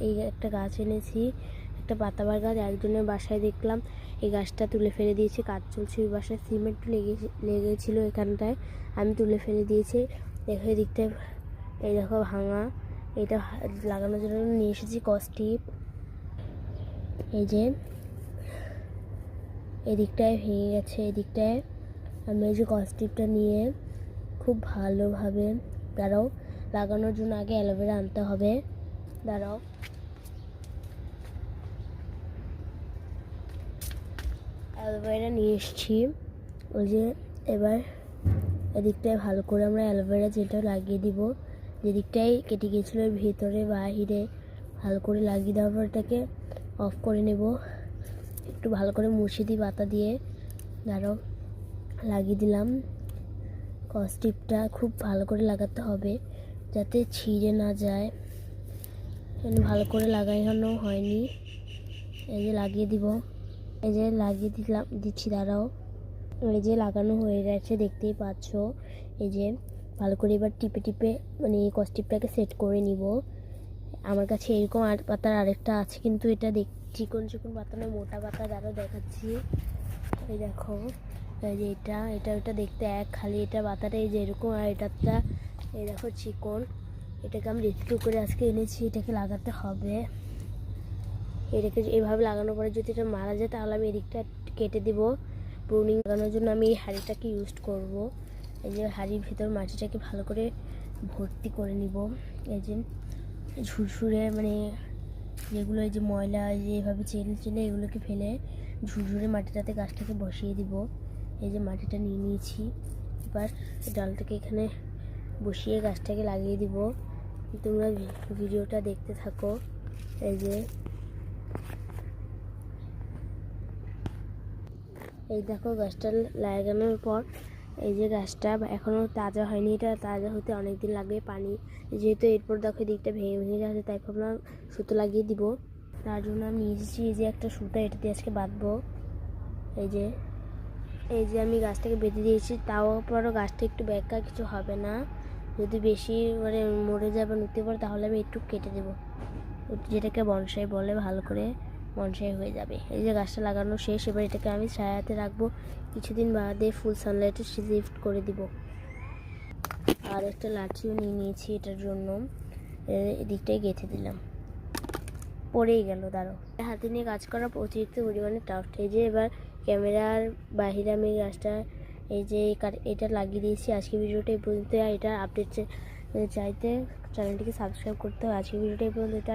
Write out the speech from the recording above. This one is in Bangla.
এই একটা গাছ এনেছি, একটা পাতাবাহার গাছ। একজনের বাসায় দেখলাম এই গাছটা তুলে ফেলে দিয়েছে, কাজ চলছে ওই বাসায়, সিমেন্ট লেগেছিলো এখানটায়, আমি তুলে ফেলে দিয়েছি। দেখো এদিকটা, এই দেখো ভাঙা, এটা লাগানোর জন্য নিয়ে এসেছি কস্টিপ। এই যে এদিকটায় ভেঙে গেছে, এদিকটায় আমি এই যে কস্টিপটা নিয়ে খুব ভালোভাবে, দাঁড়াও, লাগানোর জন্য আগে অ্যালোভেরা আনতে হবে, দাঁড়াও, অ্যালোভেরা নিয়ে এসেছি। ওই যে এবার এদিকটায় ভালো করে আমরা অ্যালোভেরা যেটা লাগিয়ে দিব, যেদিকটাই কেটে গিয়েছিলো ভিতরে বাহিরে ভালো করে লাগিয়ে দেওয়ার পর এটাকে অফ করে নেব, একটু ভালো করে মুছে দিই পাতা দিয়ে, দাঁড়াও, লাগিয়ে দিলাম। কস্টিপটা খুব ভালো করে লাগাতে হবে যাতে ছিঁড়ে না যায়, ভালো করে লাগানো হয়নি। এই যে লাগিয়ে দিব, এই যে লাগিয়ে দিচ্ছি, দাঁড়াও, এই যে লাগানো হয়ে গেছে দেখতেই পাচ্ছ। এই যে ভালো করে এবার টিপে টিপে মানে কস্টিপটাকে সেট করে নিব। আমার কাছে এরকম পাতার আরেকটা আছে, কিন্তু এটা চিকন চিকন পাতা নয়, মোটা পাতা, যারা দেখাচ্ছি। এই দেখো, এই যে এটা দেখতে এক, খালি এটা পাতাটা এই যে এরকম, আর এটাটা এই দেখো চিকন। এটাকে আমি রেস্কিউ করে আজকে এনেছি, এটাকে লাগাতে হবে। এটাকে এইভাবে লাগানোর পরে যদি এটা মারা যায় তাহলে আমি এদিকটা কেটে দিব। প্রুনিং লাগানোর জন্য আমি এই হাঁড়িটাকে ইউজ করব। এই যে হাঁড়ির ভিতর মাটিটাকে ভালো করে ভর্তি করে নিব। এই যে ঝুরঝুরে মানে যেগুলো এই যে ময়লা যে এভাবে চেলে এগুলোকে ফেলে ঝুরঝুরে মাটিটাতে গাছটাকে বসিয়ে দিব। এই যে মাটিটা নিয়ে নিয়েছি, এবার ডালটাকে এখানে বসিয়ে গাছটাকে লাগিয়ে দিব। তোমরা ভিডিওটা দেখতে থাকো। এই যে এই দেখো গাছটা লাগানোর পর এই যে গাছটা এখনও তাজা হয়নি, এটা তাজা হতে অনেক দিন লাগবে। পানি যেহেতু এরপর দেখো দিকটা ভেঙে যাচ্ছে, তাই ভাবলাম সুতো লাগিয়ে দিব। তার জন্য আমি নিয়েছি এই যে একটা সুতা, এটা দিয়ে আজকে বাঁধবো। এই যে আমি গাছটাকে বেঁধে দিয়েছি, তাও পরও গাছটা একটু ব্যাকা, কিছু হবে না। যদি বেশি মানে মরে যায় বা নুতে পড়ে তাহলে আমি একটু কেটে দেবো, যেটাকে বনসাই বলে, ভালো করে বনসাই হয়ে যাবে। এই যে গাছটা লাগানো শেষ, এবার এটাকে আমি ছায়াতে রাখবো, কিছুদিন বাদে ফুল সানলাইটে শিফট করে দিব। আর একটা লাঠিও নিয়ে নিয়েছি এটার জন্য, এদিকটাই গেঁথে দিলাম, পড়েই গেল, দাঁড়াও। হাতে নিয়ে কাজ করা অতিরিক্ত পরিমাণে টাফ। এই যে এবার ক্যামেরার বাহিরে আমি গাছটা এই যে এটা লাগিয়ে দিয়েছি। আজকে ভিডিওটা এই পর্যন্ত, এটা আপডেট চাইতে চ্যানেলটিকে সাবস্ক্রাইব করতে হবে। আজকে ভিডিওটা এই পর্যন্ত।